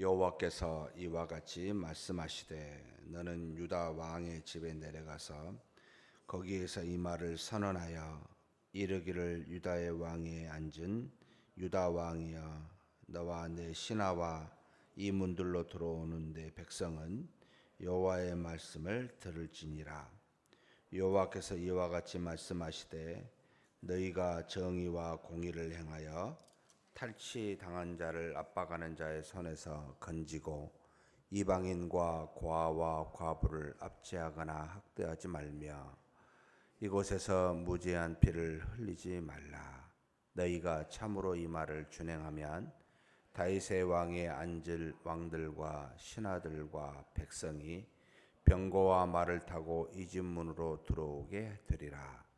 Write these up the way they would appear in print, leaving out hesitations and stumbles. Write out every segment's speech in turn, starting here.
여호와께서 이와 같이 말씀하시되 너는 유다 왕의 집에 내려가서 거기에서 이 말을 선언하여 이르기를 유다의 왕위에 앉은 유다 왕이여 너와 내 신하와 이 문들로 들어오는 내 백성은 여호와의 말씀을 들을지니라. 여호와께서 이와 같이 말씀하시되 너희가 정의와 공의를 행하여 탈취당한 자를 압박하는 자의 손에서 건지고 이방인과 고아와 과부를 압제하거나 학대하지 말며 이곳에서 무죄한 피를 흘리지 말라. 너희가 참으로 이 말을 준행하면 다윗의 왕에 앉을 왕들과 신하들과 백성이 병거와 말을 타고 이 집 문으로 들어오게 되리라.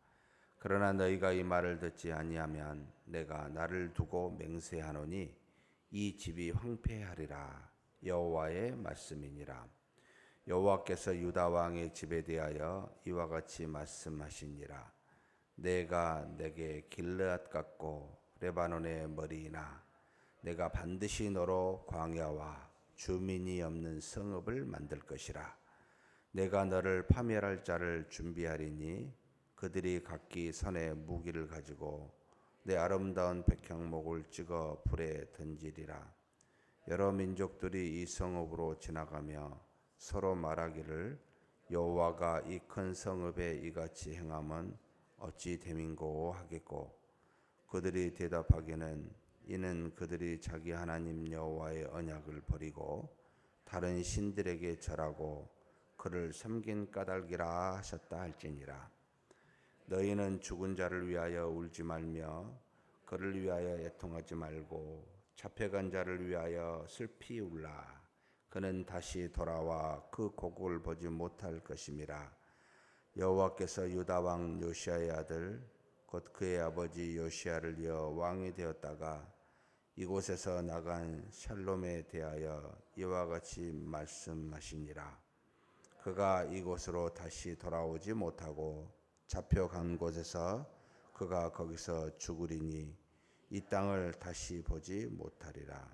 그러나 너희가 이 말을 듣지 아니하면 내가 나를 두고 맹세하노니 이 집이 황폐하리라. 여호와의 말씀이니라. 여호와께서 유다 왕의 집에 대하여 이와 같이 말씀하시니라. 내가 내게 길르앗 같고 레바논의 머리이나 내가 반드시 너로 광야와 주민이 없는 성읍을 만들 것이라. 내가 너를 파멸할 자를 준비하리니 그들이 각기 손에 무기를 가지고 내 아름다운 백향목을 찍어 불에 던지리라. 여러 민족들이 이 성읍으로 지나가며 서로 말하기를 여호와가 이 큰 성읍에 이같이 행함은 어찌 됨인고 하겠고 그들이 대답하기는 이는 그들이 자기 하나님 여호와의 언약을 버리고 다른 신들에게 절하고 그를 섬긴 까닭이라 하셨다 할지니라. 너희는 죽은 자를 위하여 울지 말며 그를 위하여 애통하지 말고 잡혀간 자를 위하여 슬피 울라. 그는 다시 돌아와 그 고국을 보지 못할 것임이라. 여호와께서 유다 왕 요시아의 아들 곧 그의 아버지 요시아를 이어 왕이 되었다가 이곳에서 나간 샬롬에 대하여 이와 같이 말씀하시니라. 그가 이곳으로 다시 돌아오지 못하고 잡혀간 곳에서 그가 거기서 죽으리니 이 땅을 다시 보지 못하리라.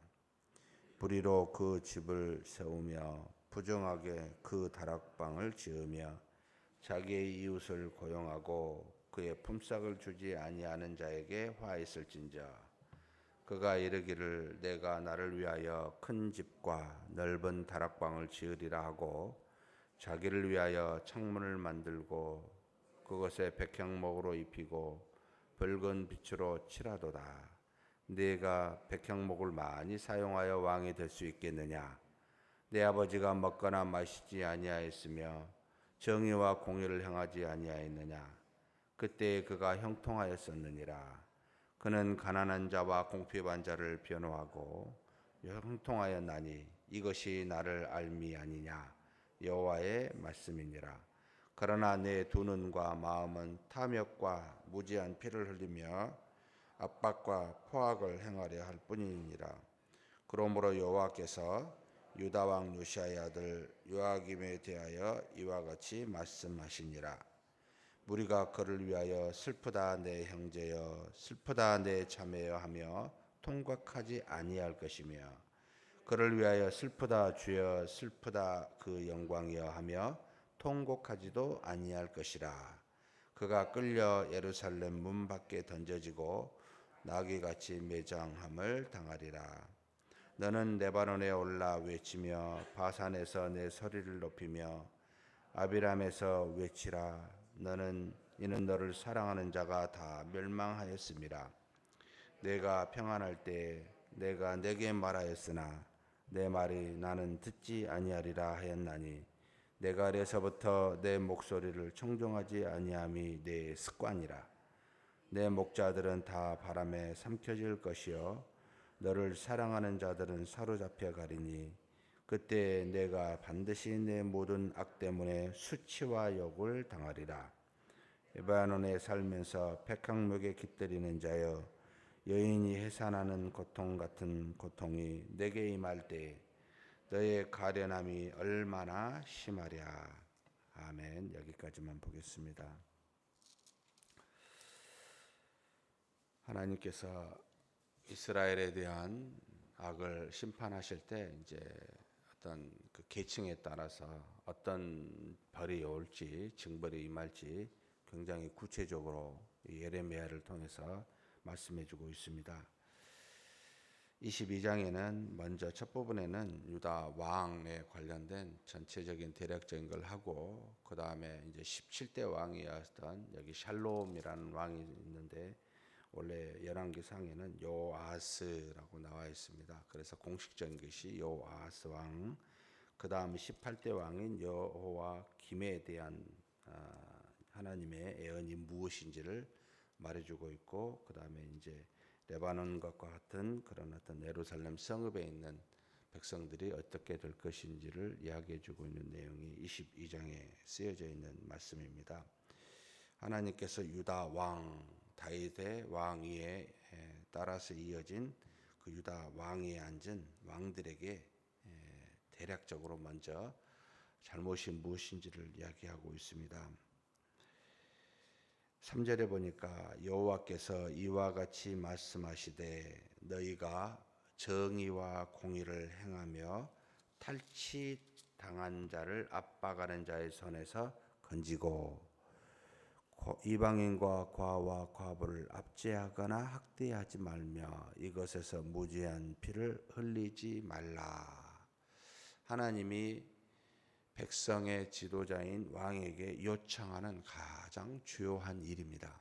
불의로 그 집을 세우며 부정하게 그 다락방을 지으며 자기의 이웃을 고용하고 그의 품삯을 주지 아니하는 자에게 화했을진저 그가 이르기를 내가 나를 위하여 큰 집과 넓은 다락방을 지으리라 하고 자기를 위하여 창문을 만들고 그것에 백향목으로 입히고 붉은 빛으로 칠하도다. 네가 백향목을 많이 사용하여 왕이 될 수 있겠느냐? 내 아버지가 먹거나 마시지 아니하였으며 정의와 공의를 행하지 아니하였느냐? 그때 그가 형통하였었느니라. 그는 가난한 자와 궁핍한 자를 변호하고 형통하였나니 이것이 나를 알미 아니냐? 여호와의 말씀이니라. 그러나 내 두 눈과 마음은 탐욕과 무지한 피를 흘리며 압박과 포악을 행하려 할 뿐이니라. 그러므로 여호와께서 유다 왕 요시아의 아들 요아김에 대하여 이와 같이 말씀하시니라. 무리가 그를 위하여 슬프다 내 형제여 슬프다 내 자매여 하며 통곡하지 아니할 것이며 그를 위하여 슬프다 주여 슬프다 그 영광이여 하며 통곡하지도 아니할 것이라. 그가 끌려 예루살렘 문 밖에 던져지고 나귀같이 매장함을 당하리라. 너는 레바논에 올라 외치며 바산에서 내 소리를 높이며 아비람에서 외치라. 이는 너를 사랑하는 자가 다 멸망하였음이라. 내가 평안할 때 내가 내게 말하였으나 내 말이 나는 듣지 아니하리라 하였나니 내가 어려서부터 내 목소리를 청종하지 아니함이 내 습관이라. 내 목자들은 다 바람에 삼켜질 것이요 너를 사랑하는 자들은 사로잡혀 가리니 그때 내가 반드시 내 모든 악 때문에 수치와 욕을 당하리라. 레바논에 살면서 백향목에 깃들이는 자여 여인이 해산하는 고통 같은 고통이 내게 임할 때 너의 가련함이 얼마나 심하랴. 아멘. 여기까지만 보겠습니다. 하나님께서 이스라엘에 대한 악을 심판하실 때 이제 어떤 그 계층에 따라서 어떤 벌이 올지 징벌이 임할지 굉장히 구체적으로 예레미야를 통해서 말씀해주고 있습니다. 22장에는 먼저 첫 부분에는 유다 왕에 관련된 전체적인 대략적인 걸 하고 그 다음에 이제 17대 왕이었던 여기 샬롬이라는 왕이 있는데 원래 열왕기상에는 요아스라고 나와 있습니다. 그래서 공식적인 것이 요아스 왕. 그 다음 18대 왕인 여호와김에 대한 하나님의 애언이 무엇인지를 말해주고 있고 그 다음에 이제 레바논 것과 같은 그런 어떤 예루살렘 성읍에 있는 백성들이 어떻게 될 것인지를 이야기해주고 있는 내용이 22장에 쓰여져 있는 말씀입니다. 하나님께서 유다 왕 다윗의 왕 위에 따라서 이어진 그 유다 왕위에 앉은 왕들에게 대략적으로 먼저 잘못이 무엇인지를 이야기하고 있습니다. 3절에 보니까 여호와께서 이와 같이 말씀하시되 너희가 정의와 공의를 행하며 탈취당한 자를 압박하는 자의 손에서 건지고 이방인과 과와 과부를 압제하거나 학대하지 말며 이것에서 무죄한 피를 흘리지 말라. 하나님이 백성의 지도자인 왕에게 요청하는 가장 주요한 일입니다.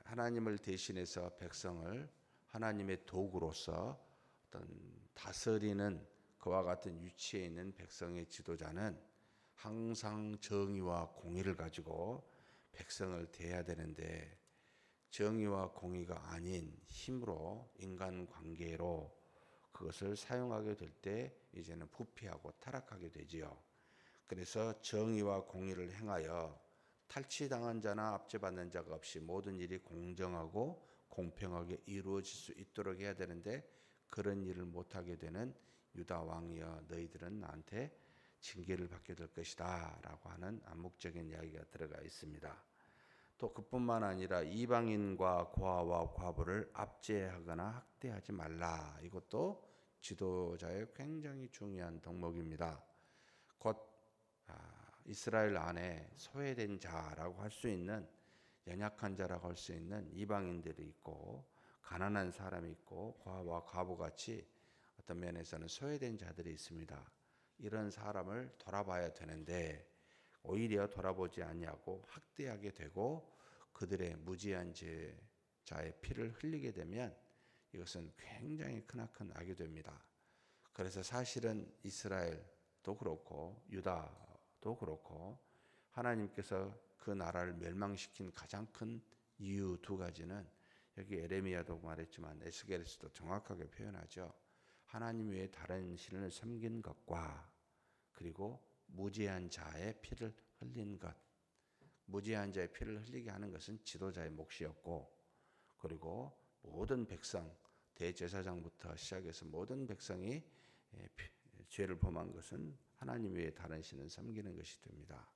하나님을 대신해서 백성을 하나님의 도구로서 어떤 다스리는 그와 같은 위치에 있는 백성의 지도자는 항상 정의와 공의를 가지고 백성을 대해야 되는데 정의와 공의가 아닌 힘으로 인간관계로 그것을 사용하게 될 때 이제는 부패하고 타락하게 되지요. 그래서 정의와 공의를 행하여 탈취당한 자나 압제받는 자가 없이 모든 일이 공정하고 공평하게 이루어질 수 있도록 해야 되는데 그런 일을 못하게 되는 유다 왕이여 너희들은 나한테 징계를 받게 될 것이다 라고 하는 암묵적인 이야기가 들어가 있습니다. 또 그뿐만 아니라 이방인과 고아와 과부를 압제하거나 학대하지 말라. 이것도 지도자의 굉장히 중요한 덕목입니다. 곧 이스라엘 안에 소외된 자라고 할 수 있는 연약한 자라고 할 수 있는 이방인들이 있고 가난한 사람이 있고 고아와 과부같이 어떤 면에서는 소외된 자들이 있습니다. 이런 사람을 돌아봐야 되는데 오히려 돌아보지 아니하고 학대하게 되고 그들의 무지한 자의 피를 흘리게 되면 이것은 굉장히 크나큰 악이 됩니다. 그래서 사실은 이스라엘도 그렇고 유다도 그렇고 하나님께서 그 나라를 멸망시킨 가장 큰 이유 두 가지는 여기 에레미야도 말했지만 에스겔에서도 정확하게 표현하죠. 하나님 외에 다른 신을 섬긴 것과 그리고 무지한 자의 피를 흘린 것. 무지한 자의 피를 흘리게 하는 것은 지도자의 몫이었고 그리고 모든 백성 대제사장부터 시작해서 모든 백성이 죄를 범한 것은 하나님 외에 다른 신을 섬기는 것이 됩니다.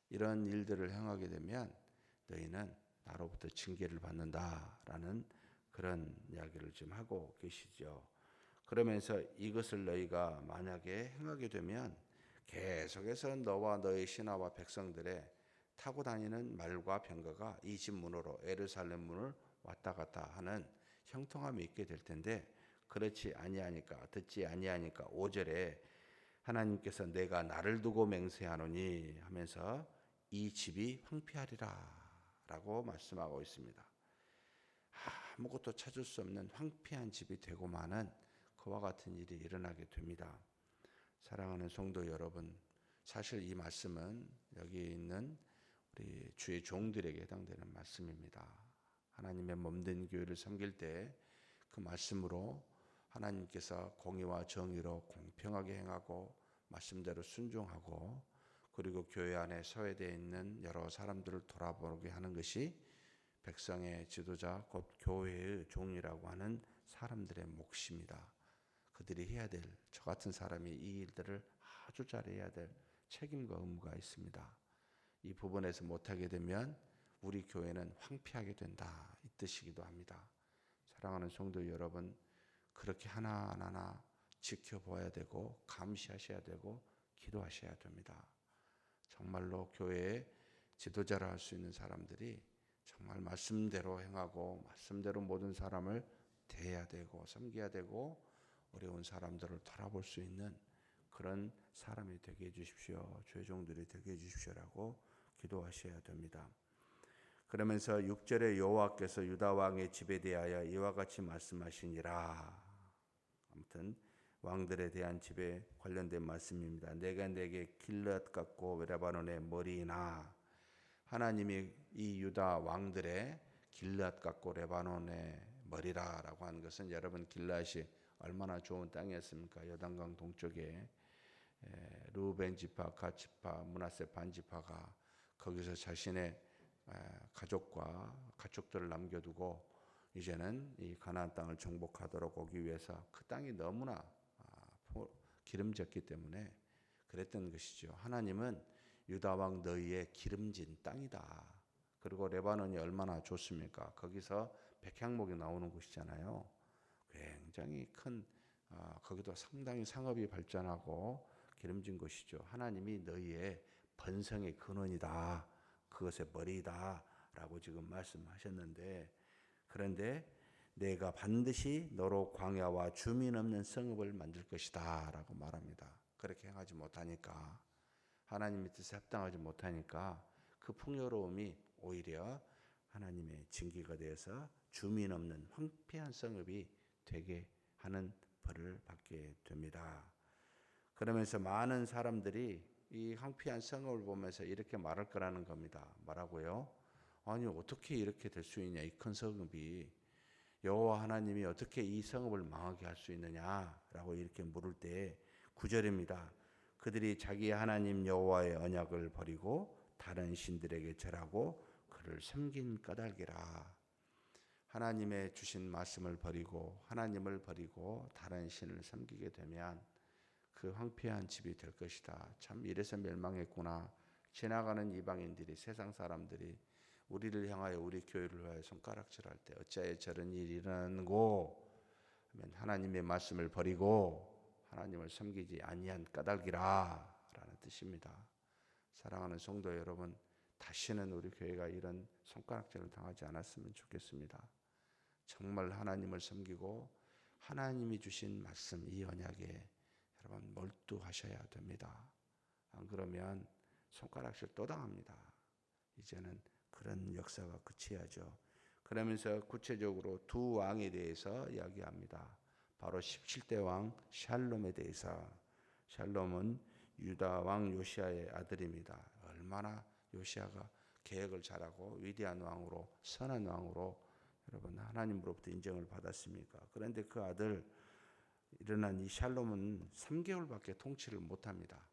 이런 일들을 행하게 되면 너희는 나로부터 징계를 받는다라는 그런 이야기를 지금 하고 계시죠. 그러면서 이것을 너희가 만약에 행하게 되면 계속해서 너와 너의 신하와 백성들의 타고 다니는 말과 병거가 이 집 문으로 예루살렘 문을 왔다 갔다 하는 형통함이 있게 될 텐데 그렇지 아니하니까 듣지 아니하니까 5절에 하나님께서 내가 나를 두고 맹세하노니 하면서 이 집이 황폐하리라 라고 말씀하고 있습니다. 아무것도 찾을 수 없는 황폐한 집이 되고 마는 그와 같은 일이 일어나게 됩니다. 사랑하는 성도 여러분, 사실 이 말씀은 여기 있는 우리 주의 종들에게 해당되는 말씀입니다. 하나님의 몸된 교회를 섬길 때 그 말씀으로 하나님께서 공의와 정의로 공평하게 행하고 말씀대로 순종하고 그리고 교회 안에 소외되어 있는 여러 사람들을 돌아보게 하는 것이 백성의 지도자 곧 교회의 종이라고 하는 사람들의 몫입니다. 그들이 해야 될 저 같은 사람이 이 일들을 아주 잘해야 될 책임과 의무가 있습니다. 이 부분에서 못하게 되면 우리 교회는 황폐하게 된다 이 뜻이기도 합니다. 사랑하는 성도 여러분, 그렇게 하나하나 지켜봐야 되고 감시하셔야 되고 기도하셔야 됩니다. 정말로 교회에 지도자를 할 수 있는 사람들이 정말 말씀대로 행하고 말씀대로 모든 사람을 대해야 되고 섬겨야 되고 어려운 사람들을 돌아볼 수 있는 그런 사람이 되게 해주십시오. 주의 종들이 되게 해주십시오라고 기도하셔야 됩니다. 그러면서 6절에 여호와께서 유다 왕의 집에 대하여 이와 같이 말씀하시니라. 아무튼 왕들에 대한 집에 관련된 말씀입니다. 내가 내게 길앗 같고 레바논의 머리나, 하나님이 이 유다 왕들의 길앗 같고 레바논의 머리라라고 하는 것은, 여러분 길앗이 얼마나 좋은 땅이었습니까? 요단강 동쪽에 루벤 지파, 갓 지파, 므낫세 반 지파가 거기서 자신의 가족들을 남겨두고 이제는 이 가나안 땅을 정복하도록 오기 위해서 그 땅이 너무나 기름졌기 때문에 그랬던 것이죠. 하나님은 유다 왕 너희의 기름진 땅이다. 그리고 레바논이 얼마나 좋습니까? 거기서 백향목이 나오는 곳이잖아요. 굉장히 큰 거기도 상당히 상업이 발전하고 기름진 곳이죠. 하나님이 너희의 번성의 근원이다. 그것의 머리이다 라고 지금 말씀하셨는데, 그런데 내가 반드시 너로 광야와 주민 없는 성읍을 만들 것이다 라고 말합니다. 그렇게 행하지 못하니까, 하나님의 뜻에 합당하지 못하니까 그 풍요로움이 오히려 하나님의 징계가 되어서 주민 없는 황폐한 성읍이 되게 하는 벌을 받게 됩니다. 그러면서 많은 사람들이 이 황폐한 성읍을 보면서 이렇게 말할 거라는 겁니다. 뭐라고요? 아니 어떻게 이렇게 될 수 있냐, 이 큰 성읍이. 여호와 하나님이 어떻게 이 성읍을 망하게 할 수 있느냐라고 이렇게 물을 때 9절입니다. 그들이 자기 하나님 여호와의 언약을 버리고 다른 신들에게 절하고 그를 섬긴 까닭이라. 하나님의 주신 말씀을 버리고 하나님을 버리고 다른 신을 섬기게 되면 그 황폐한 집이 될 것이다. 참 이래서 멸망했구나. 지나가는 이방인들이, 세상 사람들이 우리를 향하여, 우리 교회를 위하여 손가락질할 때 어찌하여 저런 일이 일어나는고 하면 하나님의 말씀을 버리고 하나님을 섬기지 아니한 까닭이라 라는 뜻입니다. 사랑하는 성도 여러분, 다시는 우리 교회가 이런 손가락질을 당하지 않았으면 좋겠습니다. 정말 하나님을 섬기고 하나님이 주신 말씀, 이 언약에 여러분 몰두하셔야 됩니다. 안 그러면 손가락질 또 당합니다. 이제는 그런 역사가 그치야죠. 그러면서 구체적으로 두 왕에 대해서 이야기합니다. 바로 17대 왕 샬롬에 대해서. 샬롬은 유다 왕 요시아의 아들입니다. 얼마나 요시아가 계획을 잘하고 위대한 왕으로, 선한 왕으로 여러분 하나님으로부터 인정을 받았습니까? 그런데 그 아들 일어난 이 샬롬은 3개월밖에 통치를 못합니다.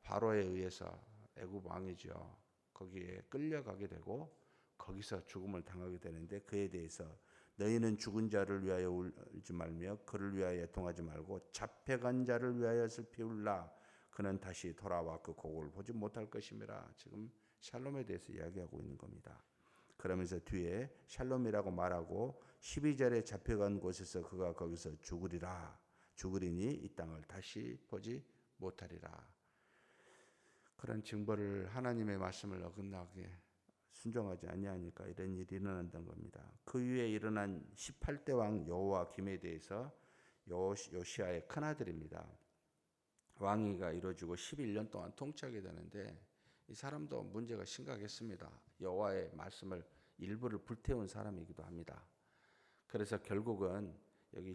바로에 의해서, 애굽 왕이죠, 거기에 끌려가게 되고 거기서 죽음을 당하게 되는데, 그에 대해서 너희는 죽은 자를 위하여 울지 말며 그를 위하여 애통하지 말고 잡혀간 자를 위하여 슬피 울라. 그는 다시 돌아와 그 고국을 보지 못할 것임이라. 지금 샬롬에 대해서 이야기하고 있는 겁니다. 그러면서 뒤에 샬롬이라고 말하고 12절에 잡혀간 곳에서 그가 거기서 죽으리니 이 땅을 다시 보지 못하리라. 그런 징벌을, 하나님의 말씀을 어긋나게 순종하지 아니하니까 이런 일이 일어난다는 겁니다. 그 위에 일어난 18대 왕 여호와김에 대해서 요시아의 큰아들입니다. 왕위가 이루어지고 11년 동안 통치하게 되는데, 이 사람도 문제가 심각했습니다. 여호와의 말씀을 일부를 불태운 사람이기도 합니다. 그래서 결국은 여기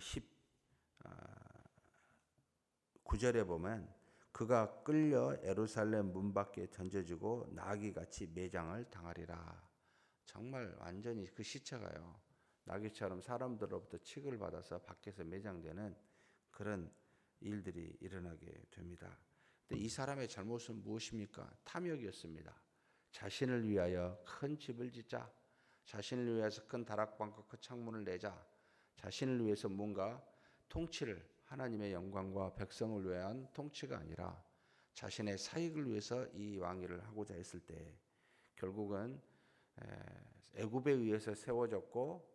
19절에 보면 그가 끌려 예루살렘 문 밖에 던져지고 나귀같이 매장을 당하리라. 정말 완전히 그 시체가요, 나귀처럼 사람들로부터 취급을 받아서 밖에서 매장되는 그런 일들이 일어나게 됩니다. 근데 이 사람의 잘못은 무엇입니까? 탐욕이었습니다. 자신을 위하여 큰 집을 짓자, 자신을 위해서 큰 다락방과 큰 창문을 내자, 자신을 위해서 뭔가 통치를, 하나님의 영광과 백성을 위한 통치가 아니라 자신의 사익을 위해서 이 왕위를 하고자 했을 때 결국은 애굽에 의해서 세워졌고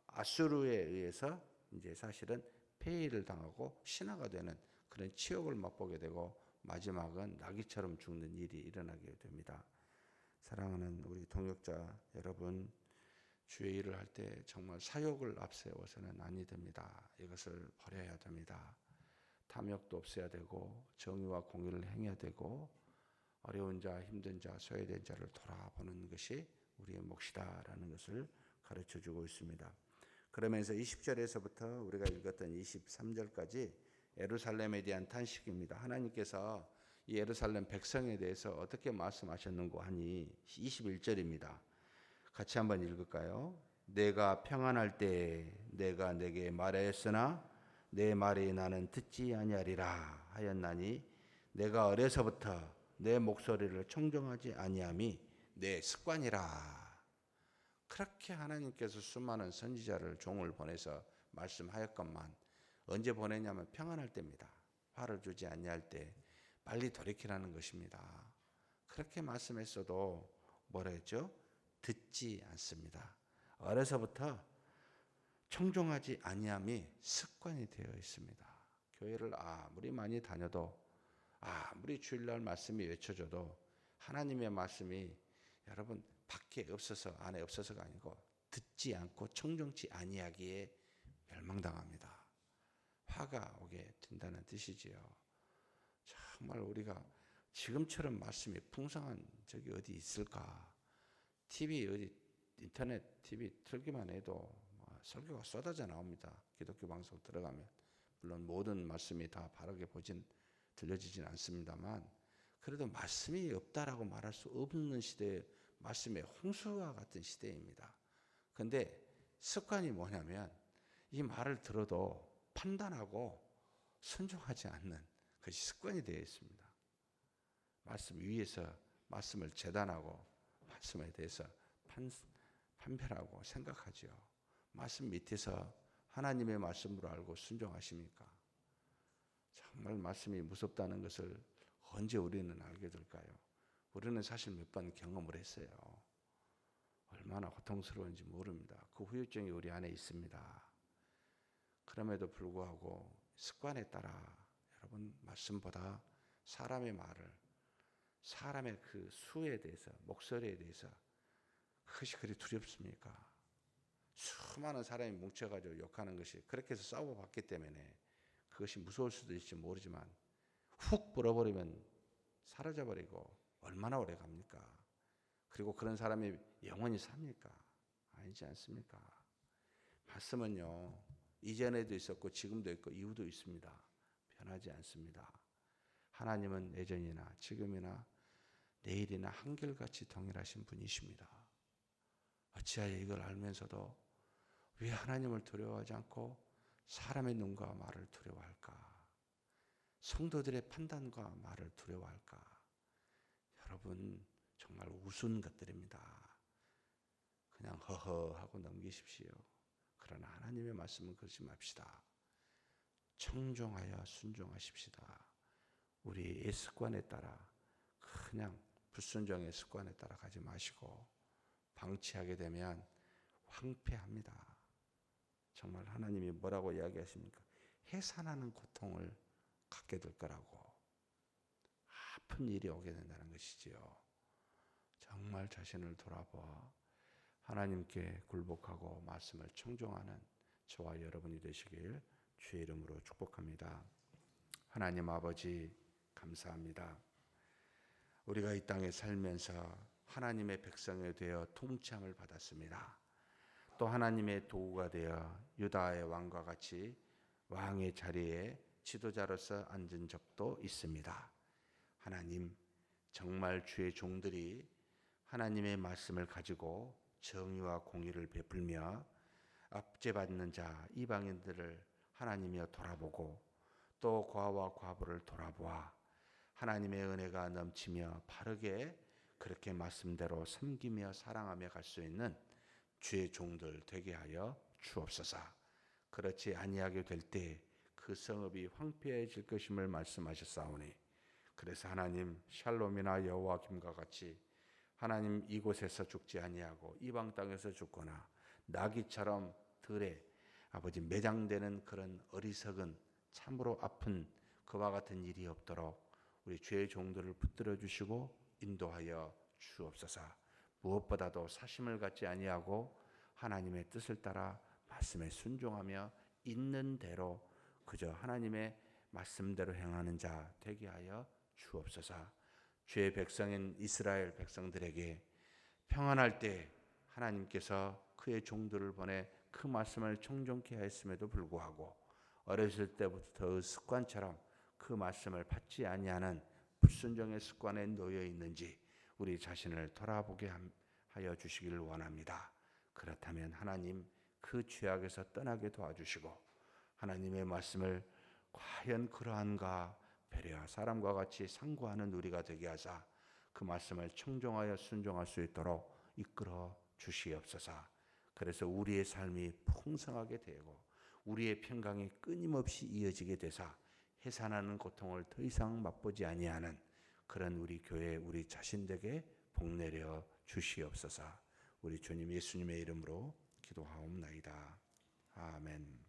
아수르에 의해서 이제 사실은 폐위를 당하고 신화가 되는 그런 치욕을 맛보게 되고 마지막은 나귀처럼 죽는 일이 일어나게 됩니다. 사랑하는 우리 동역자 여러분, 주의 일을 할 때 정말 사욕을 앞세워서는 아니 됩니다. 이것을 버려야 됩니다. 탐욕도 없애야 되고 정의와 공의를 행해야 되고 어려운 자, 힘든 자, 소외된 자를 돌아보는 것이 우리의 몫이다라는 것을 가르쳐주고 있습니다. 그러면서 20절에서부터 우리가 읽었던 23절까지 예루살렘에 대한 탄식입니다. 하나님께서 이 예루살렘 백성에 대해서 어떻게 말씀하셨는고 하니 21절입니다. 같이 한번 읽을까요? 내가 평안할 때 내가 내게 말하였으나 내 말이 나는 듣지 아니하리라 하였나니 내가 어려서부터 내 목소리를 청종하지 아니함이 내 습관이라. 그렇게 하나님께서 수많은 선지자를 종을 보내서 말씀하였건만 언제 보내냐면 평안할 때입니다. 화를 주지 아니할 때 빨리 돌이키라는 것입니다. 그렇게 말씀했어도 뭐라 했죠? 듣지 않습니다. 어려서부터 청종하지 아니함이 습관이 되어 있습니다. 교회를 아무리 많이 다녀도 아무리 주일날 말씀이 외쳐져도 하나님의 말씀이 여러분 밖에 없어서 안에 없어서가 아니고 듣지 않고 청종치 아니하기에 멸망당합니다. 화가 오게 된다는 뜻이지요. 정말 우리가 지금처럼 말씀이 풍성한 적이 어디 있을까? TV 어디 인터넷 TV 틀기만 해도 설교가 쏟아져 나옵니다. 기독교 방송 들어가면 물론 모든 말씀이 다 바르게 들려지진 않습니다만 그래도 말씀이 없다라고 말할 수 없는 시대에 말씀의 홍수와 같은 시대입니다. 그런데 습관이 뭐냐면 이 말을 들어도 판단하고 순종하지 않는 것이 습관이 되어 있습니다. 말씀 위에서 말씀을 재단하고 말씀에 대해서 판별하고 생각하죠. 말씀 밑에서 하나님의 말씀으로 알고 순종하십니까? 정말 말씀이 무섭다는 것을 언제 우리는 알게 될까요? 우리는 사실 몇 번 경험을 했어요. 얼마나 고통스러운지 모릅니다. 그 후유증이 우리 안에 있습니다. 그럼에도 불구하고 습관에 따라 여러분 말씀보다 사람의 말을 사람의 그 수에 대해서 목소리에 대해서 그것이 그리 두렵습니까? 수많은 사람이 뭉쳐가지고 욕하는 것이 그렇게 해서 싸워봤기 때문에 그것이 무서울 수도 있을지 모르지만 훅 불어버리면 사라져버리고 얼마나 오래 갑니까? 그리고 그런 사람이 영원히 삽니까? 아니지 않습니까? 말씀은요 이전에도 있었고 지금도 있고 이후도 있습니다. 변하지 않습니다. 하나님은 예전이나 지금이나 내일이나 한결같이 동일하신 분이십니다. 어찌하여 이걸 알면서도 왜 하나님을 두려워하지 않고 사람의 눈과 말을 두려워할까? 성도들의 판단과 말을 두려워할까? 여러분 정말 우스운 것들입니다. 그냥 허허하고 넘기십시오. 그러나 하나님의 말씀은 그러지 맙시다. 청종하여 순종하십시다. 우리의 습관에 따라 그냥 불순종의 습관에 따라 가지 마시고 방치하게 되면 황폐합니다. 정말 하나님이 뭐라고 이야기하십니까? 해산하는 고통을 갖게 될 거라고. 아픈 일이 오게 된다는 것이지요. 정말 자신을 돌아보아 하나님께 굴복하고 말씀을 청종하는 저와 여러분이 되시길 주의 이름으로 축복합니다. 하나님 아버지 감사합니다. 우리가 이 땅에 살면서 하나님의 백성이 되어 통치함을 받았습니다. 또 하나님의 도구가 되어 유다의 왕과 같이 왕의 자리에 지도자로서 앉은 적도 있습니다. 하나님, 정말 주의 종들이 하나님의 말씀을 가지고 정의와 공의를 베풀며 압제받는 자 이방인들을 하나님이여 돌아보고 또 고아와 과부를 돌아보아 하나님의 은혜가 넘치며 바르게 그렇게 말씀대로 섬기며 사랑하며 갈 수 있는 주의 종들 되게 하여 주옵소서. 그렇지 아니하게 될 때 그 성읍이 황폐해질 것임을 말씀하셨사오니 그래서 하나님 샬롬이나 여호와김과 같이 하나님 이곳에서 죽지 아니하고 이방 땅에서 죽거나 나귀처럼 들에 아버지 매장되는 그런 어리석은 참으로 아픈 그와 같은 일이 없도록 우리 주의 종들을 붙들어 주시고 인도하여 주옵소서. 무엇보다도 사심을 갖지 아니하고 하나님의 뜻을 따라 말씀에 순종하며 있는 대로 그저 하나님의 말씀대로 행하는 자 되게 하여 주옵소서. 주의 백성인 이스라엘 백성들에게 평안할 때 하나님께서 그의 종들을 보내 그 말씀을 청종케 하였음에도 불구하고 어렸을 때부터 습관처럼 그 말씀을 받지 아니하는 불순종의 습관에 놓여 있는지 우리 자신을 돌아보게 하여 주시기를 원합니다. 그렇다면 하나님 그 죄악에서 떠나게 도와주시고 하나님의 말씀을 과연 그러한가 배려와 사람과 같이 상고하는 우리가 되게 하사 그 말씀을 청종하여 순종할 수 있도록 이끌어 주시옵소서. 그래서 우리의 삶이 풍성하게 되고 우리의 평강이 끊임없이 이어지게 되사 해산하는 고통을 더 이상 맛보지 아니하는 그런 우리 교회 우리 자신에게 복내려 주시옵소서. 우리 주님 예수님의 이름으로 기도하옵나이다. 아멘.